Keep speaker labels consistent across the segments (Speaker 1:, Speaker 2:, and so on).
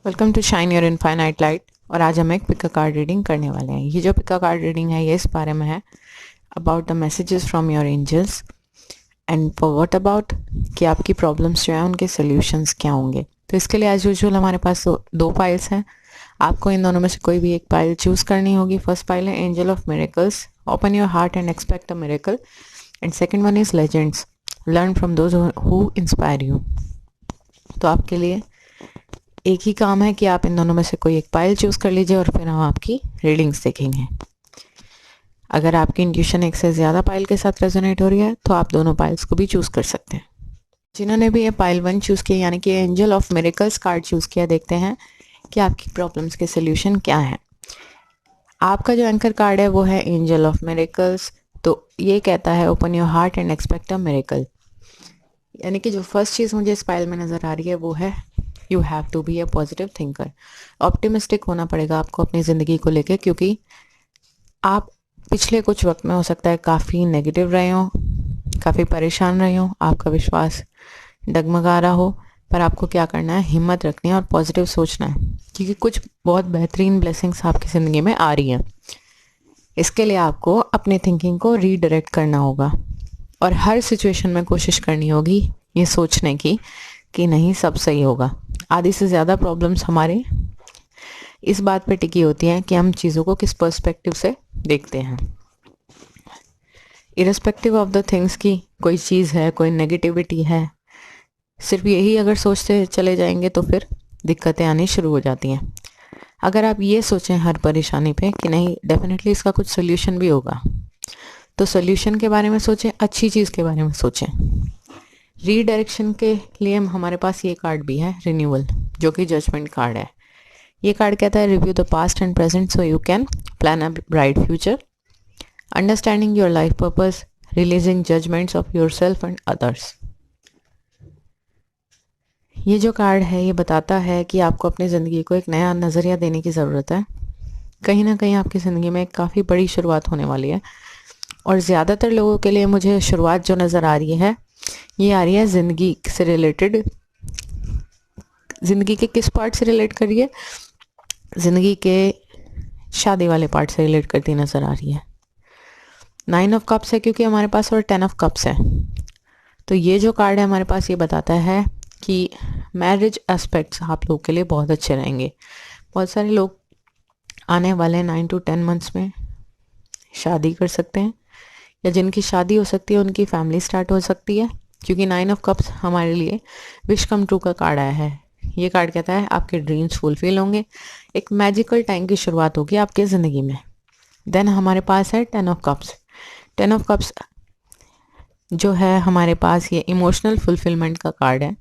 Speaker 1: Welcome to shine your infinite light. और आज हम एक पिका कार्ड रीडिंग करने वाले हैं। ये जो पिका कार्ड रीडिंग है ये इस बारे में है about the messages from your angels and for what about कि आपकी प्रॉब्लम्स जो है उनके सोल्यूशंस क्या होंगे। तो इसके लिए एज यूजुअल हमारे पास दो फाइल्स हैं। आपको इन दोनों में से कोई भी एक फाइल चूज करनी होगी। फर्स्ट फाइल है angel of miracles, open your heart and expect a miracle. And second one is legends, learn from those who inspire you. तो आपके लिए एक ही काम है कि आप इन दोनों में से कोई एक फाइल चूज कर लीजिए और फिर हम आपकी रीडिंग्स देखेंगे। अगर आपकी इंट्यूशन एक से ज़्यादा पाइल के साथ रेजोनेट हो रही है तो आप दोनों पाइल्स को भी चूज कर सकते हैं। जिन्होंने भी ये पाइल 1 चूज किया यानी कि angel of miracles card choose किया, देखते हैं कि आपकी प्रॉब्लम्स के सोल्यूशन क्या है। आपका जो एंकर कार्ड है वो है एंजल ऑफ मिरेकल्स। तो ये कहता है open your heart and expect a miracle. यानी कि जो फर्स्ट चीज़ मुझे इस फाइल में नज़र आ रही है वो है you have to be a positive thinker. Optimistic होना पड़ेगा आपको अपनी ज़िंदगी को लेकर, क्योंकि आप पिछले कुछ वक्त में हो सकता है काफ़ी नेगेटिव रहे हो, काफ़ी परेशान रहे हो, आपका विश्वास डगमगा रहा हो। पर आपको क्या करना है, हिम्मत रखनी है और पॉजिटिव सोचना है, क्योंकि कुछ बहुत बेहतरीन ब्लेसिंग्स आपकी ज़िंदगी में आ रही हैं। इसके लिए आपको अपने थिंकिंग को रीडायरेक्ट करना होगा और हर सिचुएशन में कोशिश करनी होगी ये सोचने की कि नहीं, सब सही होगा। आधी से ज़्यादा प्रॉब्लम्स हमारे इस बात पे टिकी होती हैं कि हम चीज़ों को किस पर्सपेक्टिव से देखते हैं। इरेस्पेक्टिव ऑफ द थिंग्स की कोई चीज़ है, कोई नेगेटिविटी है, सिर्फ यही अगर सोचते चले जाएंगे तो फिर दिक्कतें आनी शुरू हो जाती हैं। अगर आप ये सोचें हर परेशानी पे कि नहीं, डेफिनेटली इसका कुछ सोल्यूशन भी होगा, तो सोल्यूशन के बारे में सोचें, अच्छी चीज़ के बारे में सोचें। रीडायरेक्शन के लिए हमारे पास ये कार्ड भी है, रिन्यूअल, जो कि जजमेंट कार्ड है। ये कार्ड कहता है review the past and present so you can plan a bright future, understanding your life purpose, releasing judgements of your self and others. ये जो कार्ड है ये बताता है कि आपको अपनी ज़िंदगी को एक नया नज़रिया देने की ज़रूरत है। कहीं ना कहीं आपकी ज़िंदगी में एक काफ़ी बड़ी शुरुआत होने वाली है और ज़्यादातर लोगों के लिए मुझे शुरुआत जो नज़र आ रही है ये आ रही है ज़िंदगी से रिलेटेड। ज़िंदगी के किस पार्ट से रिलेट कर रही है? ज़िंदगी के शादी वाले पार्ट से रिलेट करती नज़र आ रही है। 9 ऑफ कप्स है क्योंकि हमारे पास, और 10 ऑफ कप्स है। तो ये जो कार्ड है हमारे पास ये बताता है कि मैरिज एस्पेक्ट्स आप लोगों के लिए बहुत अच्छे रहेंगे। बहुत सारे लोग आने वाले 9 to 10 मंथ्स में शादी कर सकते हैं, या जिनकी शादी हो सकती है उनकी फैमिली स्टार्ट हो सकती है, क्योंकि 9 ऑफ कप्स हमारे लिए विश कम ट्रू का कार्ड आया है। ये कार्ड कहता है आपके ड्रीम्स फुलफिल होंगे, एक मैजिकल टाइम की शुरुआत होगी आपके ज़िंदगी में। देन हमारे पास है 10 ऑफ कप्स। 10 ऑफ कप्स जो है हमारे पास ये इमोशनल फुलफिलमेंट का कार्ड है,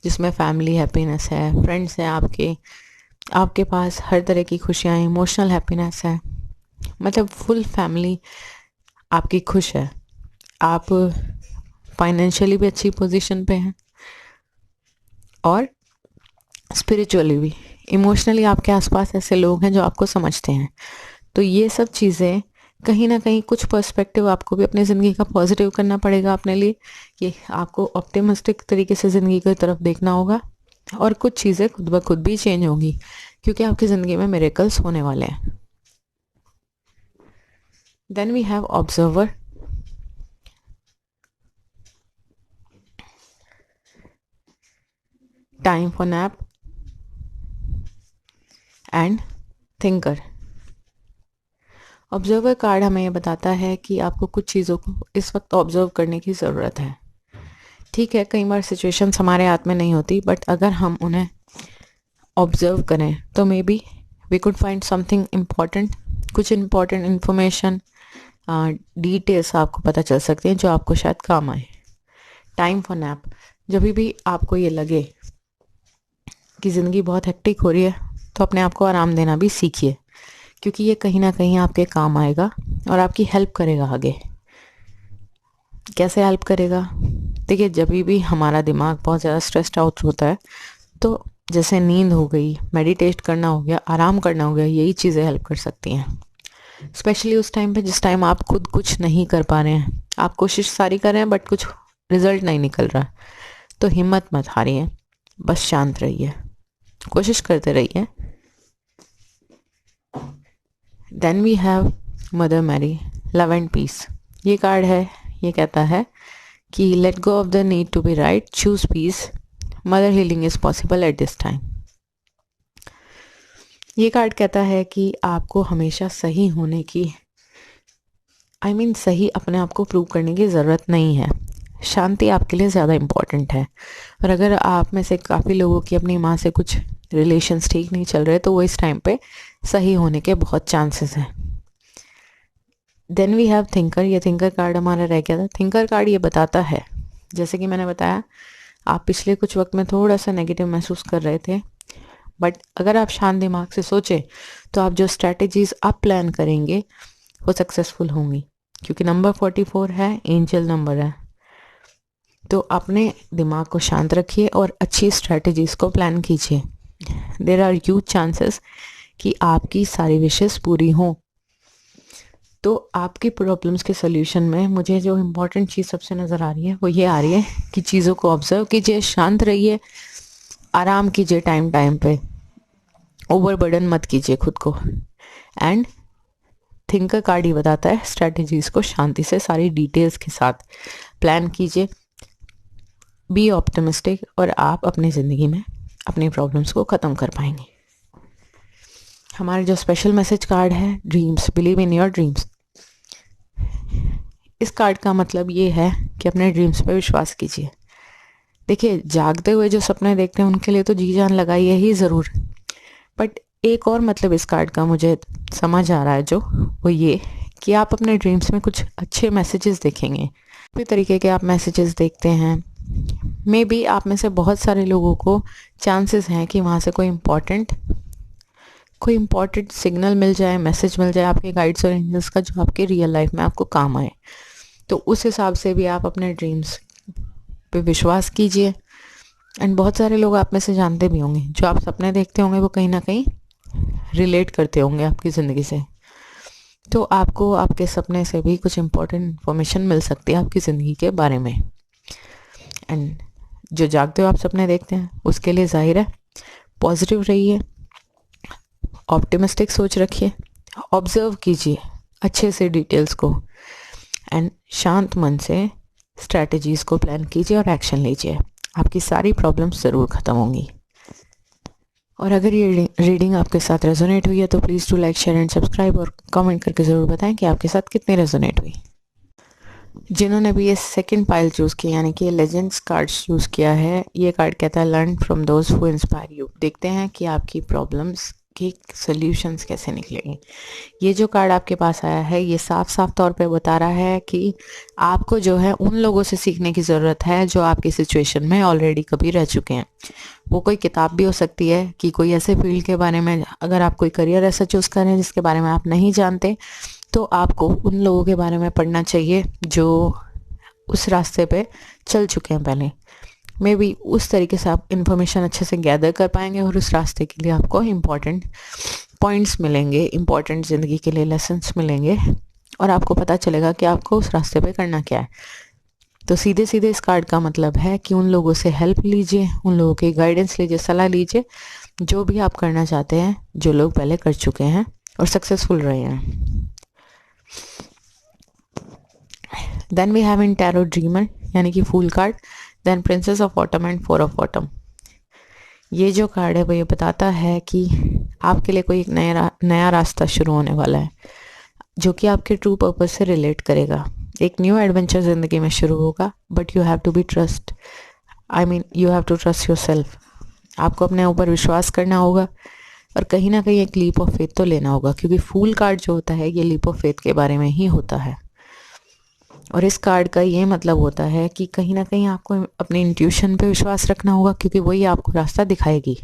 Speaker 1: जिसमें फैमिली हैप्पीनेस है, फ्रेंड्स हैं आपके पास हर तरह की खुशियाँ, इमोशनल हैप्पीनेस है, मतलब फुल फैमिली आपकी खुश है। आप फाइनेंशियली भी अच्छी पोजीशन पे हैं और स्पिरिचुअली भी, इमोशनली आपके आसपास ऐसे लोग हैं जो आपको समझते हैं। तो ये सब चीज़ें कहीं ना कहीं कुछ पर्सपेक्टिव आपको भी अपनी ज़िंदगी का पॉजिटिव करना पड़ेगा अपने लिए, कि आपको ऑप्टिमिस्टिक तरीके से ज़िंदगी की तरफ देखना होगा और कुछ चीज़ें खुद ब खुद भी चेंज होंगी, क्योंकि आपकी ज़िंदगी में मिरेकल्स होने वाले हैं। Then we have observer. Time for nap and thinker. Observer card हमें ये बताता है कि आपको कुछ चीज़ों को इस वक्त ऑब्जर्व करने की ज़रूरत है। ठीक है, कई बार सिचुएशंस हमारे हाथ में नहीं होती, बट अगर हम उन्हें ऑब्जर्व करें तो may be we could find something important, कुछ इम्पॉर्टेंट इन्फॉर्मेशन, डिटेल्स आपको पता चल सकती हैं जो आपको शायद काम आए। टाइम फॉर नैप, जब भी आपको ये लगे कि ज़िंदगी बहुत हेक्टिक हो रही है तो अपने आप को आराम देना भी सीखिए, क्योंकि ये कहीं ना कहीं आपके काम आएगा और आपकी हेल्प करेगा आगे। कैसे हेल्प करेगा? देखिए, जब भी हमारा दिमाग बहुत ज़्यादा स्ट्रेस्ड आउट होता है तो जैसे नींद हो गई, मेडिटेट करना हो गया, आराम करना हो गया, यही चीज़ें हेल्प कर सकती हैं। स्पेशली उस टाइम पे जिस टाइम आप खुद कुछ नहीं कर पा रहे हैं, आप कोशिश सारी कर रहे हैं बट कुछ रिजल्ट नहीं निकल रहा, तो हिम्मत मत हारिए, बस शांत रहिए कोशिश करते रहिए। Then we have Mother Mary, love and peace. ये कार्ड है, ये कहता है कि let go of the need to be right, choose peace, mother healing is possible at this time. ये कार्ड कहता है कि आपको हमेशा सही होने की सही अपने आप को प्रूव करने की ज़रूरत नहीं है। शांति आपके लिए ज़्यादा इम्पॉर्टेंट है। और अगर आप में से काफ़ी लोगों की अपनी माँ से कुछ रिलेशंस ठीक नहीं चल रहे तो वो इस टाइम पे सही होने के बहुत चांसेस हैं। Then we have thinker. ये थिंकर कार्ड हमारा रह गया था। थिंकर कार्ड ये बताता है, जैसे कि मैंने बताया, आप पिछले कुछ वक्त में थोड़ा सा नेगेटिव महसूस कर रहे थे, बट अगर आप शांत दिमाग से सोचें तो आप जो स्ट्रैटेजीज आप प्लान करेंगे वो सक्सेसफुल होंगी, क्योंकि नंबर 44 है, एंजल नंबर है। तो अपने दिमाग को शांत रखिए और अच्छी स्ट्रैटेजीज को प्लान कीजिए। देयर आर ह्यूज चांसेस कि आपकी सारी विशेस पूरी हों। तो आपकी प्रॉब्लम्स के सोल्यूशन में मुझे जो इम्पोर्टेंट चीज़ सबसे नज़र आ रही है वो ये आ रही है कि चीज़ों को ऑब्जर्व कीजिए, शांत रहिए, आराम कीजिए टाइम टाइम पे, ओवरबर्डन मत कीजिए खुद को। एंड थिंकर कार्ड ही बताता है स्ट्रैटेजीज को शांति से सारी डिटेल्स के साथ प्लान कीजिए, बी ऑप्टिमिस्टिक, और आप अपनी ज़िंदगी में अपनी प्रॉब्लम्स को ख़त्म कर पाएंगे। हमारे जो स्पेशल मैसेज कार्ड है, dreams, believe in your dreams. इस कार्ड का मतलब ये है कि अपने ड्रीम्स पे विश्वास कीजिए। देखिए, जागते हुए जो सपने देखते हैं उनके लिए तो जी जान लगाइए ही ज़रूर, बट एक और मतलब इस कार्ड का मुझे समझ आ रहा है, जो वो ये कि आप अपने ड्रीम्स में कुछ अच्छे मैसेजेस देखेंगे। कोई तरीके के आप मैसेजेस देखते हैं, मे बी आप में से बहुत सारे लोगों को चांसेस हैं कि वहाँ से कोई इम्पॉर्टेंट सिग्नल मिल जाए, मैसेज मिल जाए आपके गाइड्स और एंजल्स का, जो आपके रियल लाइफ में आपको काम आए। तो उस हिसाब से भी आप अपने ड्रीम्स पे विश्वास कीजिए। एंड बहुत सारे लोग आप में से जानते भी होंगे, जो आप सपने देखते होंगे वो कहीं ना कहीं रिलेट करते होंगे आपकी ज़िंदगी से। तो आपको आपके सपने से भी कुछ इम्पोर्टेंट इन्फॉर्मेशन मिल सकती है आपकी ज़िंदगी के बारे में। एंड जो जागते हो आप सपने देखते हैं, उसके लिए जाहिर है पॉजिटिव रहिए, ऑप्टिमिस्टिक सोच रखिए, ऑब्जर्व कीजिए अच्छे से डिटेल्स को, एंड शांत मन से स्ट्रैटेजीज़ को प्लान कीजिए और एक्शन लीजिए। आपकी सारी प्रॉब्लम्स ज़रूर ख़त्म होंगी। और अगर ये रीडिंग आपके साथ रेजोनेट हुई है तो please to like, share and subscribe, और कमेंट करके ज़रूर बताएं कि आपके साथ कितनी रेजोनेट हुई। जिन्होंने भी ये सेकंड पाइल चूज़ किया, यानी कि लेजेंड्स कार्ड्स चूज़ किया है, ये कार्ड कहता है learn from those who inspire you. देखते हैं कि आपकी प्रॉब्लम्स के सॉल्यूशंस कैसे निकलेंगे। ये जो कार्ड आपके पास आया है, ये साफ साफ तौर पे बता रहा है कि आपको जो है उन लोगों से सीखने की ज़रूरत है जो आपकी सिचुएशन में ऑलरेडी कभी रह चुके हैं। वो कोई किताब भी हो सकती है कि कोई ऐसे फील्ड के बारे में, अगर आप कोई करियर ऐसा चूज़ करें जिसके बारे में आप नहीं जानते, तो आपको उन लोगों के बारे में पढ़ना चाहिए जो उस रास्ते पे चल चुके हैं पहले। मे बी उस तरीके से आप इन्फॉर्मेशन अच्छे से गैदर कर पाएंगे और उस रास्ते के लिए आपको इम्पॉर्टेंट पॉइंट्स मिलेंगे, इम्पॉर्टेंट ज़िंदगी के लिए लेसन्स मिलेंगे, और आपको पता चलेगा कि आपको उस रास्ते पे करना क्या है। तो सीधे सीधे इस कार्ड का मतलब है कि उन लोगों से हेल्प लीजिए, उन लोगों की गाइडेंस लीजिए, सलाह लीजिए, जो भी आप करना चाहते हैं, जो लोग पहले कर चुके हैं और सक्सेसफुल रहे हैं। Then we have in tarot dreamer, यानी कि fool card, then princess of autumn and 4 of autumn. ये जो कार्ड है वो ये बताता है कि आपके लिए कोई एक नया रास्ता शुरू होने वाला है, जो कि आपके ट्रू पर्पस से रिलेट करेगा। एक न्यू एडवेंचर ज़िंदगी में शुरू होगा, but you have to you have to trust yourself. आपको अपने ऊपर विश्वास करना होगा और कहीं ना कहीं एक लीप ऑफ फेथ तो लेना होगा, क्योंकि फूल कार्ड जो होता है ये लीप ऑफ फेथ के बारे में ही होता है। और इस कार्ड का ये मतलब होता है कि कहीं ना कहीं आपको अपनी इंट्यूशन पे विश्वास रखना होगा, क्योंकि वही आपको रास्ता दिखाएगी।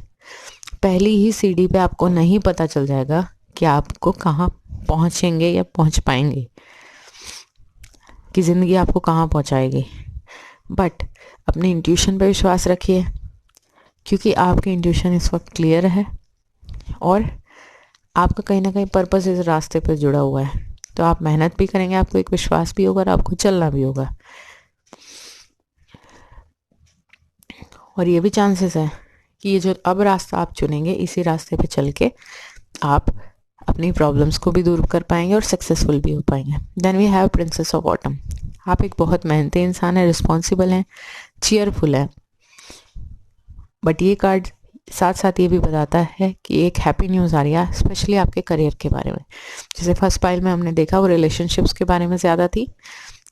Speaker 1: पहली ही सीढ़ी पे आपको नहीं पता चल जाएगा कि आपको कहाँ पहुँचेंगे या पहुँच पाएंगे, कि ज़िंदगी आपको कहाँ पहुँचाएगी, बट अपने इंट्यूशन पे विश्वास रखिए, क्योंकि आपकी इंट्यूशन इस वक्त क्लियर है और आपका कहीं ना कहीं पर्पस इस रास्ते पर जुड़ा हुआ है। तो आप मेहनत भी करेंगे, आपको एक विश्वास भी होगा और आपको चलना भी होगा। और ये भी चांसेस है कि ये जो अब रास्ता आप चुनेंगे, इसी रास्ते पे चल के आप अपनी प्रॉब्लम्स को भी दूर कर पाएंगे और सक्सेसफुल भी हो पाएंगे। Then we have princess of autumn. आप एक बहुत मेहनती इंसान है, रिस्पॉन्सिबल हैं, चीयरफुल है, बट ये कार्ड साथ साथ ये भी बताता है कि एक हैप्पी न्यूज़ आ रही है, स्पेशली आपके करियर के बारे में। जैसे फर्स्ट पाइल में हमने देखा वो रिलेशनशिप्स के बारे में ज़्यादा थी,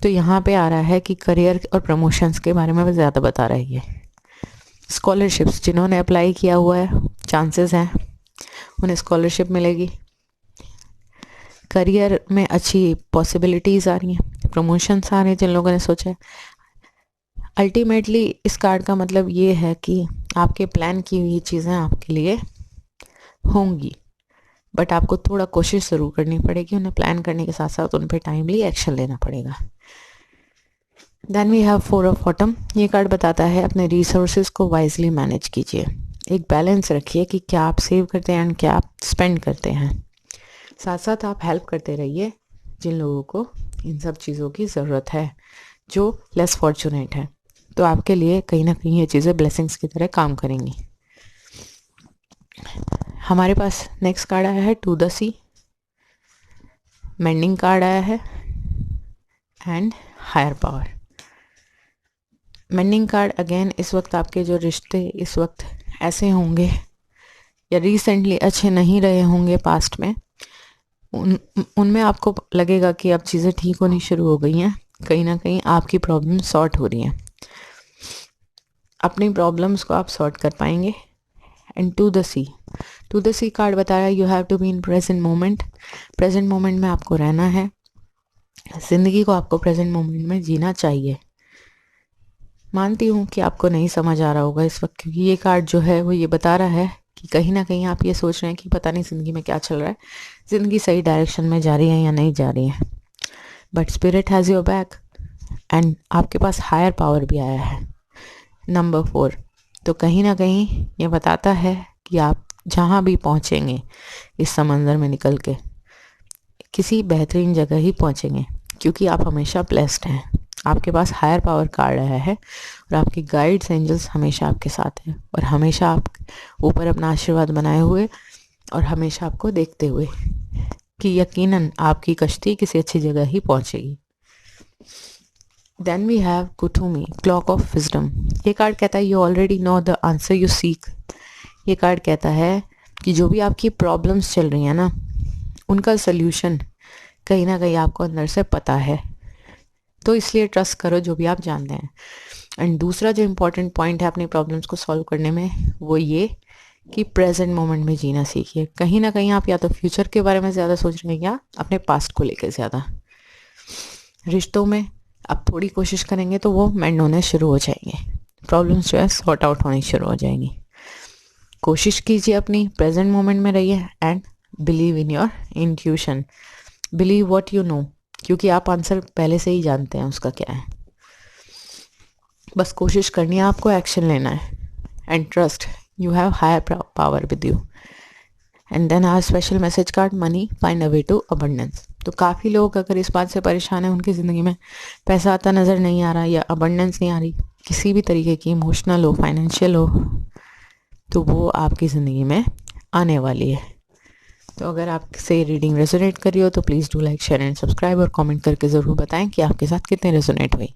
Speaker 1: तो यहाँ पे आ रहा है कि करियर और प्रमोशंस के बारे में ज़्यादा बता रही है। स्कॉलरशिप्स जिन्होंने अप्लाई किया हुआ है, चांसेस हैं उन्हें स्कॉलरशिप मिलेगी। करियर में अच्छी पॉसिबिलिटीज़ आ रही हैं, प्रमोशंस आ रहे हैं जिन लोगों ने सोचा है। अल्टीमेटली इस कार्ड का मतलब ये है कि आपके प्लान की हुई चीज़ें आपके लिए होंगी, बट आपको थोड़ा कोशिश ज़रूर करनी पड़ेगी। उन्हें प्लान करने के साथ साथ उन पर टाइमली एक्शन लेना पड़ेगा। Then we have 4 of autumn. ये कार्ड बताता है अपने रिसोर्सेज को वाइजली मैनेज कीजिए, एक बैलेंस रखिए कि क्या आप सेव करते हैं एंड क्या आप स्पेंड करते हैं। साथ साथ आप हेल्प करते रहिए जिन लोगों को इन सब चीज़ों की ज़रूरत है, जो लेस फॉर्चुनेट है। तो आपके लिए कहीं ना कहीं ये चीज़ें ब्लेसिंग्स की तरह काम करेंगी। हमारे पास नेक्स्ट कार्ड आया है to the sea. Mending card आया है and higher power. Mending card again, इस वक्त आपके जो रिश्ते इस वक्त ऐसे होंगे या रिसेंटली अच्छे नहीं रहे होंगे पास्ट में, उनमें आपको लगेगा कि अब चीज़ें ठीक होनी शुरू हो गई हैं, कहीं ना कहीं आपकी प्रॉब्लम सॉर्ट हो रही हैं, अपनी प्रॉब्लम्स को आप सॉर्ट कर पाएंगे। And to the sea card बता रहा है you have to be in present moment. Present moment में आपको रहना है, ज़िंदगी को आपको प्रेजेंट मोमेंट में जीना चाहिए। मानती हूँ कि आपको नहीं समझ आ रहा होगा इस वक्त, क्योंकि ये कार्ड जो है वो ये बता रहा है कि कहीं ना कहीं आप ये सोच रहे हैं कि पता नहीं ज़िंदगी में क्या चल रहा है, ज़िंदगी सही डायरेक्शन में जा रही है या नहीं जा रही है, but spirit has your back and आपके पास हायर पावर भी आया है, नंबर 4। तो कहीं ना कहीं ये बताता है कि आप जहाँ भी पहुँचेंगे इस समंदर में निकल के किसी बेहतरीन जगह ही पहुँचेंगे, क्योंकि आप हमेशा ब्लेस्ड हैं। आपके पास हायर पावर कार्ड आया है और आपके गाइड्स एंजल्स हमेशा आपके साथ हैं और हमेशा आप ऊपर अपना आशीर्वाद बनाए हुए और हमेशा आपको देखते हुए कि यकीनन आपकी कश्ती किसी अच्छी जगह ही पहुंचेगी। Then we have Kuthumi, clock of wisdom. ये कार्ड कहता है you already know the answer you seek. ये कार्ड कहता है कि जो भी आपकी प्रॉब्लम्स चल रही हैं ना, उनका सल्यूशन कहीं ना कहीं आपको अंदर से पता है, तो इसलिए ट्रस्ट करो जो भी आप जानते हैं। एंड दूसरा जो इम्पोर्टेंट पॉइंट है अपनी प्रॉब्लम्स को सॉल्व करने में, वो ये कि प्रेजेंट मोमेंट में जीना सीखिए। कहीं ना कहीं आप या तो फ्यूचर के बारे में ज़्यादा सोच रहे हैं या अपने पास्ट को लेकर ज़्यादा। रिश्तों में आप थोड़ी कोशिश करेंगे तो वो मेंड होने शुरू हो जाएंगे, प्रॉब्लम्स जो है सॉर्ट आउट होनी शुरू हो जाएंगी। कोशिश कीजिए अपनी प्रेजेंट मोमेंट में रहिए and believe in your intuition, believe what you know, क्योंकि आप आंसर पहले से ही जानते हैं उसका क्या है। बस कोशिश करनी है, आपको एक्शन लेना है and trust you have higher power with you. And then our special message card money find a way to abundance. तो काफ़ी लोग अगर इस बात से परेशान हैं, उनकी ज़िंदगी में पैसा आता नज़र नहीं आ रहा या अबंडेंस नहीं आ रही, किसी भी तरीके की इमोशनल हो, फाइनेंशियल हो, तो वो आपकी ज़िंदगी में आने वाली है। तो अगर आपसे रीडिंग रेजोनेट कर रही हो तो please do like, share and subscribe और कमेंट करके ज़रूर बताएं कि आपके साथ कितने रेजोनेट हुई।